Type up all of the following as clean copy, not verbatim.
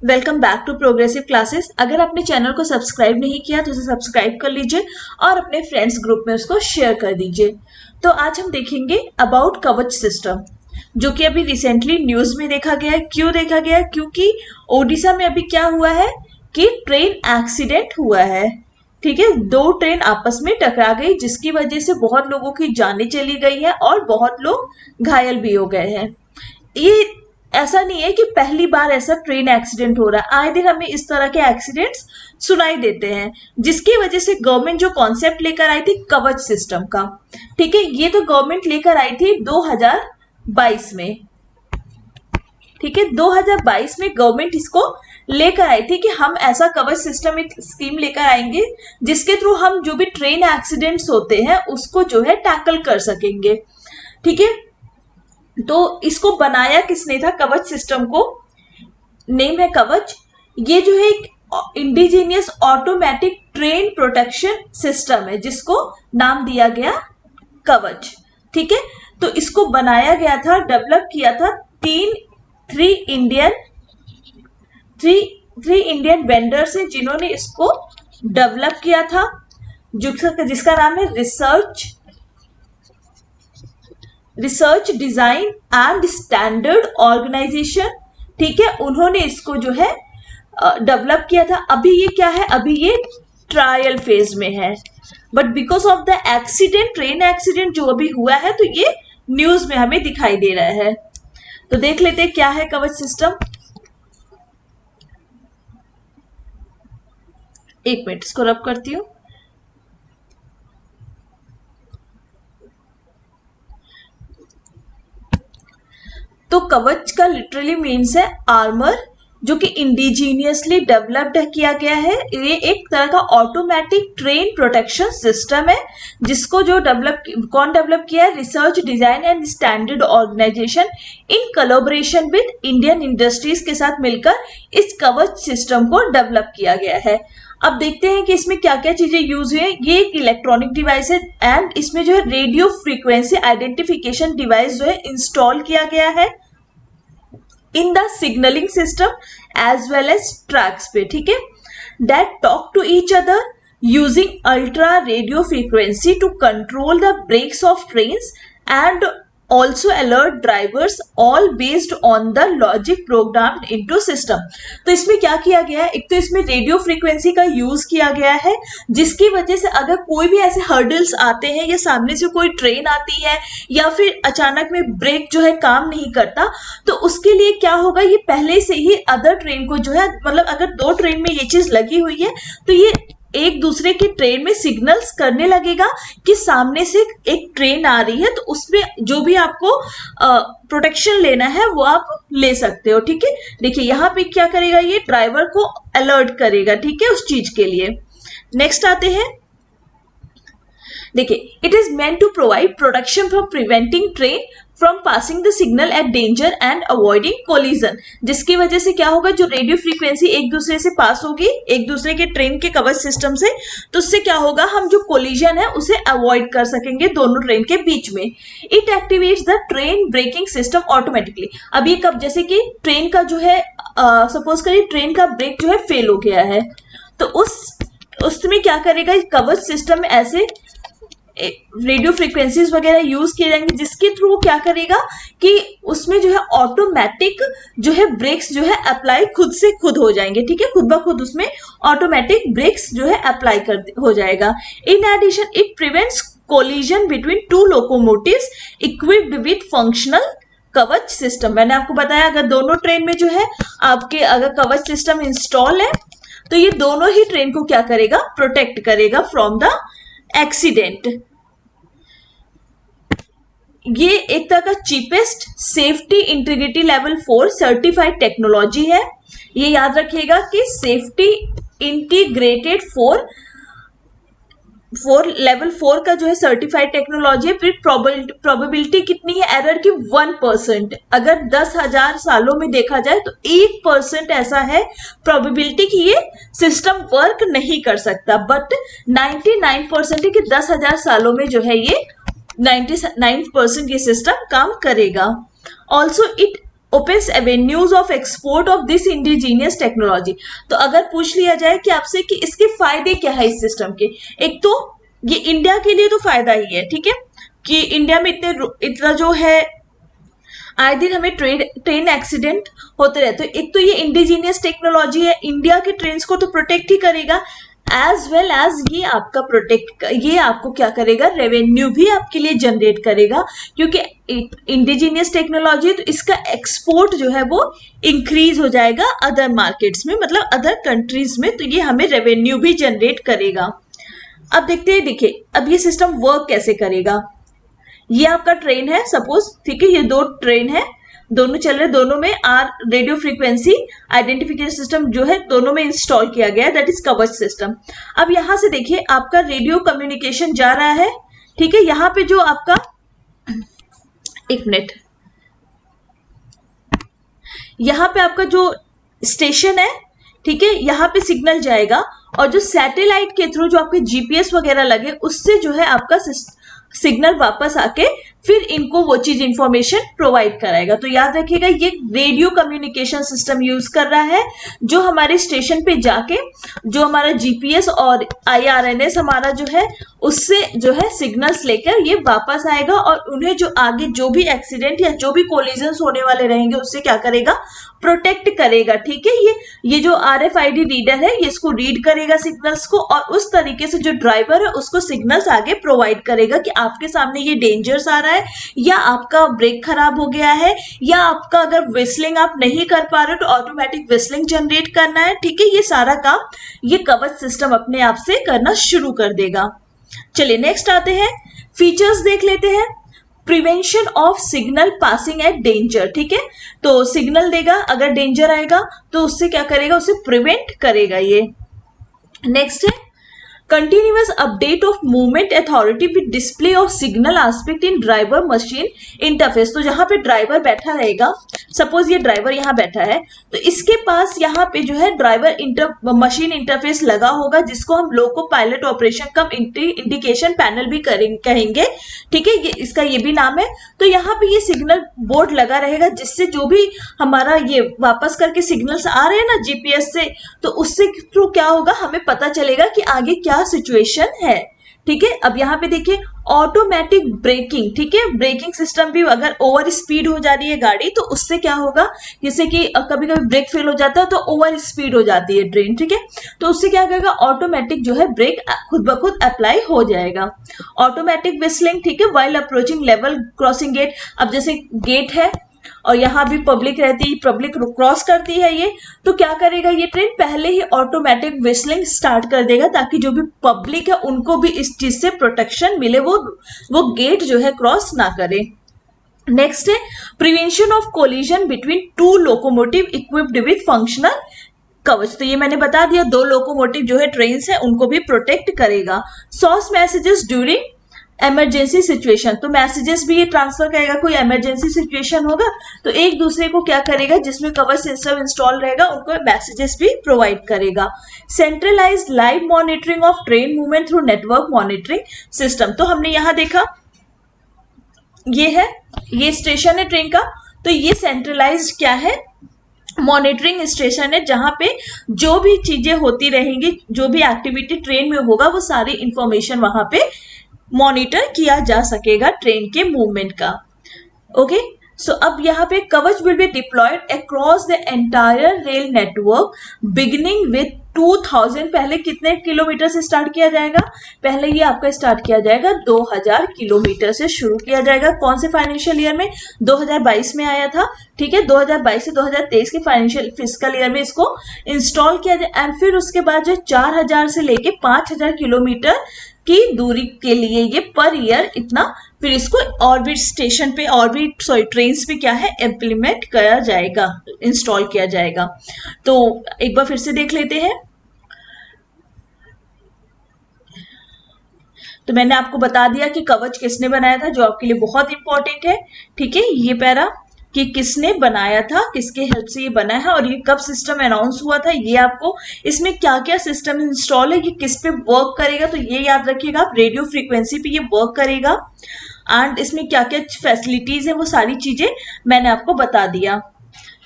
Welcome back to progressive classes. अगर आपने channel को सब्सक्राइब नहीं किया तो उसे सब्सक्राइब कर लीजिए और अपने फ्रेंड्स ग्रुप में उसको शेयर कर दीजिए। तो आज हम देखेंगे अबाउट कवच सिस्टम, जो कि अभी रिसेंटली न्यूज में देखा गया है। क्यों देखा गया है? क्योंकि ओडिशा में अभी क्या हुआ है कि ट्रेन एक्सीडेंट हुआ है। ठीक है, दो ट्रेन आपस में टकरा गई, जिसकी वजह से बहुत लोगों की जानें चली गई है और बहुत लोग घायल भी हो गए हैं। ये ऐसा नहीं है कि पहली बार ऐसा ट्रेन एक्सीडेंट हो रहा है, आए दिन हमें इस तरह के एक्सीडेंट्स सुनाई देते हैं, जिसकी वजह से गवर्नमेंट जो कॉन्सेप्ट लेकर आई थी कवच सिस्टम का, ठीक है, ये तो गवर्नमेंट लेकर आई थी 2022 में। ठीक है, 2022 में गवर्नमेंट इसको लेकर आई थी कि हम ऐसा कवच सिस्टम एक स्कीम लेकर आएंगे जिसके थ्रू हम जो भी ट्रेन एक्सीडेंट्स होते हैं उसको जो है टैकल कर सकेंगे। ठीक है, तो इसको बनाया किसने था? कवच सिस्टम को नेम है कवच। ये जो है एक indigenous automatic train protection system है, जिसको नाम दिया गया कवच। ठीक है, तो इसको बनाया गया था, डेवलप किया था थ्री इंडियन वेंडर्स हैं जिन्होंने इसको डेवलप किया था, जिसका नाम है research design and standard organisation. ठीक है, उन्होंने इसको जो है डेवलप किया था। अभी ये क्या है? अभी ये ट्रायल फेज में है, but because of the accident, train accident जो अभी हुआ है, तो ये न्यूज में हमें दिखाई दे रहा है। तो देख लेते हैं क्या है कवच सिस्टम। एक मिनट, इसको रब करती हूँ। तो कवच का लिटरली मीन्स है आर्मर, जो कि इंडिजीनियसली डेवलप्ड किया गया है। ये एक तरह का ऑटोमेटिक ट्रेन प्रोटेक्शन सिस्टम है, जिसको जो कौन डेवलप किया है? Research design and standard organisation in collaboration with Indian industries के साथ मिलकर इस कवच सिस्टम को डेवलप किया गया है। अब देखते हैं कि इसमें क्या क्या चीजें यूज हुई है। ये एक इलेक्ट्रॉनिक डिवाइस है एंड इसमें जो है रेडियो फ्रीक्वेंसी आइडेंटिफिकेशन डिवाइस जो है इंस्टॉल किया गया है in the signalling system as well as tracks पे। ठीक है, that talk to each other using ultra radio frequency to control the brakes of trains and also alert drivers, all based on the logic programmed into system। तो इसमें क्या किया गया है? एक तो इसमें रेडियो फ्रीक्वेंसी का यूज किया गया है, जिसकी वजह से अगर कोई भी ऐसे हर्डल्स आते हैं या सामने से कोई ट्रेन आती है या फिर अचानक में ब्रेक जो है काम नहीं करता, तो उसके लिए क्या होगा? ये पहले से ही अदर ट्रेन को जो है, मतलब अगर दो ट्रेन में ये चीज लगी हुई है तो ये एक दूसरे के ट्रेन में सिग्नल्स करने लगेगा कि सामने से एक ट्रेन आ रही है, तो उसमें जो भी आपको प्रोटेक्शन लेना है वो आप ले सकते हो। ठीक है, देखिए यहाँ पे क्या करेगा? ये ड्राइवर को अलर्ट करेगा, ठीक है, उस चीज के लिए। नेक्स्ट आते हैं, देखिए, it is meant to provide protection for preventing train from passing the signal at danger and avoiding collision. जिसकी वजह से क्या होगा? जो रेडियो फ्रीक्वेंसी एक दूसरे से पास होगी, एक दूसरे के ट्रेन के कवच सिस्टम से, तो उससे क्या होगा? हम जो कोलिजन है उसे अवॉइड कर सकेंगे दोनों ट्रेन के बीच में। It activates the train braking system automatically. अब ये कब? जैसे कि ट्रेन का जो है सपोज करिए ट्रेन का ब्रेक जो है फेल हो गया है, तो उसमें क्या करेगा? कवच सिस्टम में ऐसे रेडियो फ्रीक्वेंसीज वगैरह यूज किए जाएंगे, जिसके थ्रू क्या करेगा कि उसमें जो है ऑटोमेटिक जो है ब्रेक्स जो है अप्लाई खुद से खुद हो जाएंगे। ठीक है, खुद ब खुद उसमें ऑटोमेटिक ब्रेक्स जो है अप्लाई हो जाएगा। In addition it prevents collision between two locomotives equipped with functional Kavach system. मैंने आपको बताया अगर दोनों ट्रेन में जो है आपके अगर कवच सिस्टम इंस्टॉल है, तो ये दोनों ही ट्रेन को क्या करेगा? प्रोटेक्ट करेगा फ्रॉम द एक्सीडेंट। ये एक तरह का cheapest safety integrity level 4 certified technology है। ये याद रखिएगा कि सेफ्टी इंटीग्रेटेड 4 लेवल 4 का जो है सर्टिफाइड टेक्नोलॉजी है। फिर प्रोबेबिलिटी कितनी है एरर की? 1%। अगर 10,000 सालों में देखा जाए तो 1% ऐसा है प्रोबेबिलिटी कि ये सिस्टम वर्क नहीं कर सकता, बट 99% है कि 10,000 सालों में जो है ये 99% ये सिस्टम काम करेगा। Also it opens avenues of export of this indigenous technology. तो अगर पूछ लिया जाए कि आपसे कि इसके फायदे क्या है इस सिस्टम के, एक तो ये इंडिया के लिए तो फायदा ही है, ठीक है, कि इंडिया में इतना जो है आए दिन हमें ट्रेन एक्सीडेंट होते रहते हैं। एक तो ये इंडिजीनियस टेक्नोलॉजी है, इंडिया के ट्रेन को तो प्रोटेक्ट ही करेगा, एज वेल एज ये आपको क्या करेगा, रेवेन्यू भी आपके लिए जनरेट करेगा, क्योंकि इंडिजीनियस टेक्नोलॉजी है तो इसका एक्सपोर्ट जो है वो इंक्रीज हो जाएगा अदर मार्केट्स में, मतलब अदर कंट्रीज में, तो ये हमें रेवेन्यू भी जनरेट करेगा। अब देखते हैं, देखिए अब ये सिस्टम वर्क कैसे करेगा। ये आपका ट्रेन है सपोज, ठीक है, ये दो ट्रेन है, दोनों चल रहे, दोनों में रेडियो फ्रीक्वेंसी आइडेंटिफिकेशन सिस्टम जो है दोनों में इंस्टॉल किया गया है, दैट इज कवच सिस्टम। अब यहां से देखिए आपका रेडियो कम्युनिकेशन जा रहा है, ठीक है, यहां पे जो आपका एक मिनट, यहां पे आपका जो स्टेशन है, ठीक है, यहां पे सिग्नल जाएगा और जो सैटेलाइट के थ्रू जो आपके जीपीएस वगैरह लगे उससे जो है आपका सिग्नल वापस आके फिर इनको वो चीज इंफॉर्मेशन प्रोवाइड कराएगा। तो याद रखिएगा ये रेडियो कम्युनिकेशन सिस्टम यूज कर रहा है, जो हमारे स्टेशन पे जाके जो हमारा जीपीएस और आईआरएनएस हमारा जो है उससे जो है सिग्नल्स लेकर ये वापस आएगा और उन्हें जो आगे जो भी एक्सीडेंट या जो भी कोलिजन्स होने वाले रहेंगे उससे क्या करेगा, प्रोटेक्ट करेगा, ठीक है। ये जो आरएफआईडी रीडर है ये इसको रीड करेगा सिग्नल्स को और उस तरीके से जो ड्राइवर है उसको सिग्नल्स आगे प्रोवाइड करेगा कि आपके सामने ये डेंजर्स आ रहा है, या आपका ब्रेक खराब हो गया है, या आपका अगर विस्लिंग आप नहीं कर पा रहे हो तो ऑटोमेटिक विस्लिंग जनरेट करना है, ठीक है। ये सारा काम ये कवच सिस्टम अपने आप से करना शुरू कर देगा। चलिए नेक्स्ट आते हैं, फीचर्स देख लेते हैं। Prevention of signal passing at danger, ठीक है, तो सिग्नल देगा अगर डेंजर आएगा तो उससे क्या करेगा, उसे प्रिवेंट करेगा ये। नेक्स्ट है continuous update of movement authority with display of signal aspect in driver machine interface. तो जहां पे ड्राइवर बैठा रहेगा, सपोज ये ड्राइवर यहाँ बैठा है तो इसके पास यहाँ पे जो है ड्राइवर मशीन इंटरफेस लगा होगा, जिसको हम लोको पायलट ऑपरेशन कम इंडिकेशन पैनल भी कहेंगे, ठीक है, इसका ये भी नाम है। तो यहाँ पे ये सिग्नल बोर्ड लगा रहेगा, जिससे जो भी हमारा ये वापस करके सिग्नल्स आ रहे हैं ना जीपीएस से, तो उससे थ्रू क्या होगा, हमें पता चलेगा कि आगे क्या सिचुएशन है, ठीक है। अब यहाँ पे देखिए ऑटोमेटिक ब्रेकिंग, ठीक है, ब्रेकिंग सिस्टम भी अगर ओवर स्पीड हो जा रही है गाड़ी तो उससे क्या होगा, जैसे कि कभी कभी ब्रेक फेल हो जाता है तो ओवर स्पीड हो जाती है ट्रेन, ठीक है, तो उससे क्या करेगा, ऑटोमेटिक जो है ब्रेक खुद ब खुद अप्लाई हो जाएगा। ऑटोमेटिक विस्लिंग, ठीक है, while approaching level crossing gate. अब जैसे गेट है और यहाँ भी पब्लिक रहती है, पब्लिक क्रॉस करती है ये, तो क्या करेगा ये ट्रेन पहले ही ऑटोमेटिक विस्लिंग स्टार्ट कर देगा, ताकि जो भी पब्लिक है उनको भी इस चीज से प्रोटेक्शन मिले, वो गेट जो है क्रॉस ना करे। नेक्स्ट है prevention of collision between to locomotive equipped with functional कवच। तो ये मैंने बता दिया, दो लोकोमोटिव जो है ट्रेन है उनको भी प्रोटेक्ट करेगा। Sauce messages during emergency situation, तो मैसेजेस भी ये ट्रांसफर करेगा, कोई इमरजेंसी सिचुएशन होगा तो एक दूसरे को क्या करेगा, जिसमें कवर सिस्टम इंस्टॉल रहेगा उनको मैसेजेस भी प्रोवाइड करेगा। Centralised live monitoring of train movement through network monitoring system. तो हमने यहां देखा ये है, ये स्टेशन है ट्रेन का, तो ये सेंट्रलाइज्ड क्या है, मॉनिटरिंग स्टेशन है, जहां पे जो भी चीजें होती रहेंगी, जो भी एक्टिविटी ट्रेन में होगा वो सारी इंफॉर्मेशन वहां पे मॉनिटर किया जा सकेगा ट्रेन के मूवमेंट का। ओके, सो अब यहाँ पे कवच will be diploid across the entire rail network beginning with 2000। पहले कितने किलोमीटर से स्टार्ट किया जाएगा, पहले ये आपका स्टार्ट किया जाएगा 2000 किलोमीटर से शुरू किया जाएगा। कौन से फाइनेंशियल ईयर में, 2022 में आया था, ठीक है, 2022 से 2023 के फाइनेंशियल फिस्कल ईयर में इसको इंस्टॉल किया जाए। एंड फिर उसके बाद जो 4000 से लेके 5000 किलोमीटर की दूरी के लिए ये पर ईयर इतना फिर इसको ऑर्बिट स्टेशन पे, ऑर्बिट सॉरी ट्रेन्स पे क्या है इम्प्लीमेंट किया जाएगा, इंस्टॉल किया जाएगा। तो एक बार फिर से देख लेते हैं। तो मैंने आपको बता दिया कि कवच किसने बनाया था, जो आपके लिए बहुत इंपॉर्टेंट है, ठीक है, ये पैरा कि किसने बनाया था, किसके हेल्प से ये बना है और ये कब सिस्टम अनाउंस हुआ था, ये आपको इसमें क्या क्या सिस्टम इंस्टॉल है, ये किस पे वर्क करेगा, तो ये याद रखिएगा आप, रेडियो फ्रीक्वेंसी पे ये वर्क करेगा। एंड इसमें क्या क्या फैसिलिटीज है वो सारी चीजें मैंने आपको बता दिया।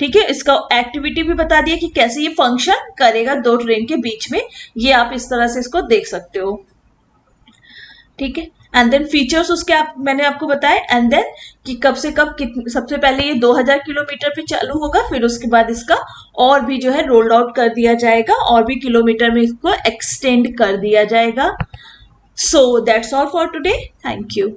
ठीक है, इसका एक्टिविटी भी बता दिया कि कैसे ये फंक्शन करेगा दो ट्रेन के बीच में, ये आप इस तरह से इसको देख सकते हो। ठीक है, एंड देन फीचर्स उसके मैंने आपको बताया, एंड देन कि कब से कब सबसे पहले ये 2000 किलोमीटर पे चालू होगा, फिर उसके बाद इसका और भी जो है रोल्ड आउट कर दिया जाएगा, और भी किलोमीटर में इसको एक्सटेंड कर दिया जाएगा। So that's all for today, thank you.